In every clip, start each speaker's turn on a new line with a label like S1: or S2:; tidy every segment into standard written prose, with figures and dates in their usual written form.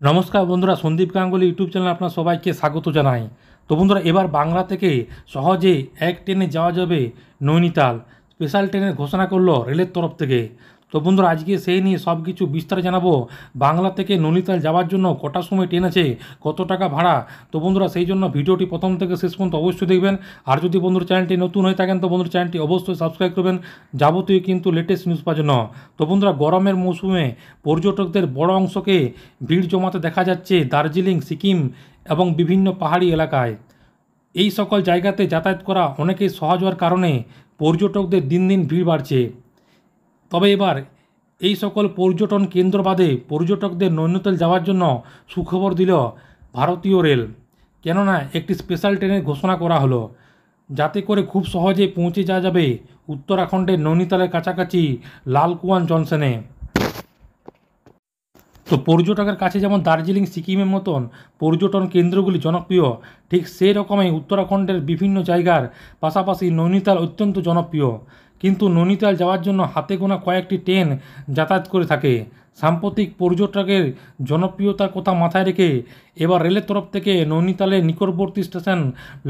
S1: নমস্কার বন্ধুরা, সন্দীপ গাঙ্গুলি ইউটিউব চ্যানেলে আপনার সবাইকে স্বাগত জানাই। তো বন্ধুরা, এবার বাংলা থেকে সহজে এক ট্রেনে যাওয়া যাবে নৈনিতাল। স্পেশাল ট্রেনের ঘোষণা করলো রেলের তরফ থেকে। তো বন্ধুরা, আজকে সেই নিয়ে সব কিছু বিস্তারে জানাবো। বাংলা থেকে নৈনিতাল যাওয়ার জন্য কটার সময় ট্রেন আছে, কত টাকা ভাড়া। তো বন্ধুরা, সেই জন্য ভিডিওটি প্রথম থেকে শেষ পর্যন্ত অবশ্যই দেখবেন। আর যদি বন্ধুরা চ্যানেলটি নতুন হয়ে থাকেন তো বন্ধুরা চ্যানেলটি অবশ্যই সাবস্ক্রাইব করবেন যাবতীয় কিন্তু লেটেস্ট নিউজ পাওয়ার জন্য। তো বন্ধুরা, গরমের মৌসুমে পর্যটকদের বড় অংশকে ভিড় জমাতে দেখা যাচ্ছে দার্জিলিং, সিকিম এবং বিভিন্ন পাহাড়ি এলাকায়। এই সকল জায়গাতে যাতায়াত করা অনেকেই সহজ হওয়ার কারণে পর্যটকদের দিন দিন ভিড় বাড়ছে। তবে এবার এই সকল পর্যটন কেন্দ্র বাদে পর্যটকদের নৈনিতাল যাওয়ার জন্য সুখবর দিল ভারতীয় রেল। কেননা একটি স্পেশাল ট্রেনের ঘোষণা করা হলো, যাতে করে খুব সহজে পৌঁছে যাওয়া যাবে উত্তরাখণ্ডের নৈনিতালের কাছাকাছি লালকুয়ান জংশনে। তো পর্যটকের কাছে যেমন দার্জিলিং, সিকিমের মতন পর্যটন কেন্দ্রগুলি জনপ্রিয়, ঠিক সেই রকমই উত্তরাখণ্ডের বিভিন্ন জায়গার পাশাপাশি নৈনিতাল অত্যন্ত জনপ্রিয়। কিন্তু নৈনিতাল যাওয়ার জন্য হাতে গোনা কয়েকটি ট্রেন যাতায়াত করে থাকে। সাম্প্রতিক পর্যটকের জনপ্রিয়তার কথা মাথায় রেখে এবার রেলের তরফ থেকে নৈনিতালের নিকটবর্তী স্টেশন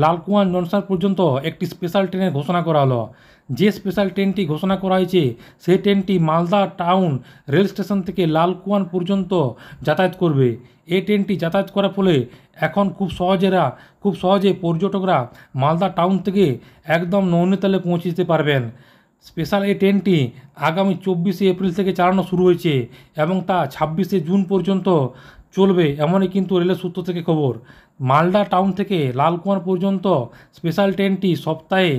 S1: লালকুয়ান জংশন পর্যন্ত একটি স্পেশাল ট্রেনের ঘোষণা করা হলো। যে স্পেশাল ট্রেনটি ঘোষণা করা হয়েছে সেই ট্রেনটি মালদা টাউন রেল স্টেশন থেকে লালকুয়ান পর্যন্ত যাতায়াত করবে। এই ট্রেনটি যাতায়াত করার ফলে এখন খুব সহজে পর্যটকরা মালদা টাউন থেকে একদম নৈনিতালে পৌঁছে যেতে পারবেন। স্পেশাল এই ট্রেনটি আগামী 24শে এপ্রিল থেকে চালানো শুরু হয়েছে এবং তা 26শে জুন পর্যন্ত চলবে, এমনই কিন্তু রেলের সূত্র থেকে খবর। মালদা টাউন থেকে লালকুয়ান পর্যন্ত স্পেশাল ট্রেনটি সপ্তাহে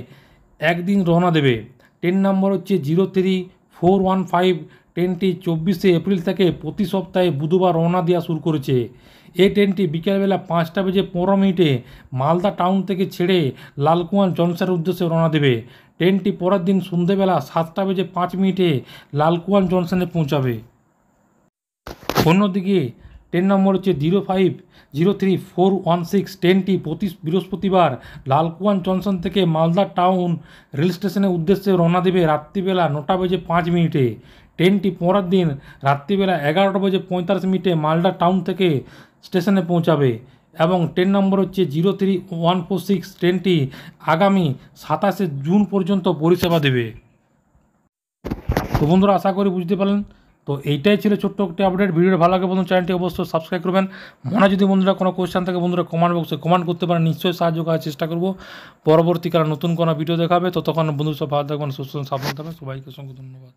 S1: একদিন রওনা দেবে। ট্রেন নম্বর হচ্ছে 03415। ট্রেনটি 24শে এপ্রিল থেকে প্রতি সপ্তাহে বুধবার রওনা দেওয়া শুরু করেছে। এই ট্রেনটি বিকেলবেলা 5:15 মালদা টাউন থেকে ছেড়ে লালকুয়ান জংশনের উদ্দেশ্যে রওনা দেবে। ট্রেনটি পরের দিন সন্ধেবেলা 7:05 লালকুয়ান জংশনে পৌঁছাবে। অন্যদিকে ট্রেন নম্বর হচ্ছে 0503416। ট্রেনটি প্রতি বৃহস্পতিবার লালকুয়ান জংশন থেকে মালদা টাউন রেল স্টেশনের উদ্দেশ্যে রওনা দেবে রাত্রিবেলা 9:05। ট্রেনটি পরের দিন রাত্রিবেলা 11:45 মালদা টাউন থেকে স্টেশনে পৌঁছাবে এবং ট্রেন নম্বর হচ্ছে 03146। ট্রেনটি আগামী 27শে জুন পর্যন্ত পরিষেবা দেবে। তো বন্ধুরা, আশা করি বুঝতে পারলেন। তো এইটাই ছিল ছোট্ট একটি আপডেট। ভিডিওটা ভালো লাগে বন্ধু চ্যানেলটি অবশ্যই সাবস্ক্রাইব করবেন। মনে যদি বন্ধুরা কোনো কোয়েশ্চেন থাকে বন্ধুরা কমেন্ট বক্সে কমেন্ট করতে পারেন, নিশ্চয়ই সাহায্য করার চেষ্টা করব। পরবর্তীকালে নতুন কোনো ভিডিও দেখাবে, তো তখন বন্ধুর সব ভালো থাকবেন, সুস্থ সাবধান থাকবেন। সবাইকে অসংখ্য ধন্যবাদ।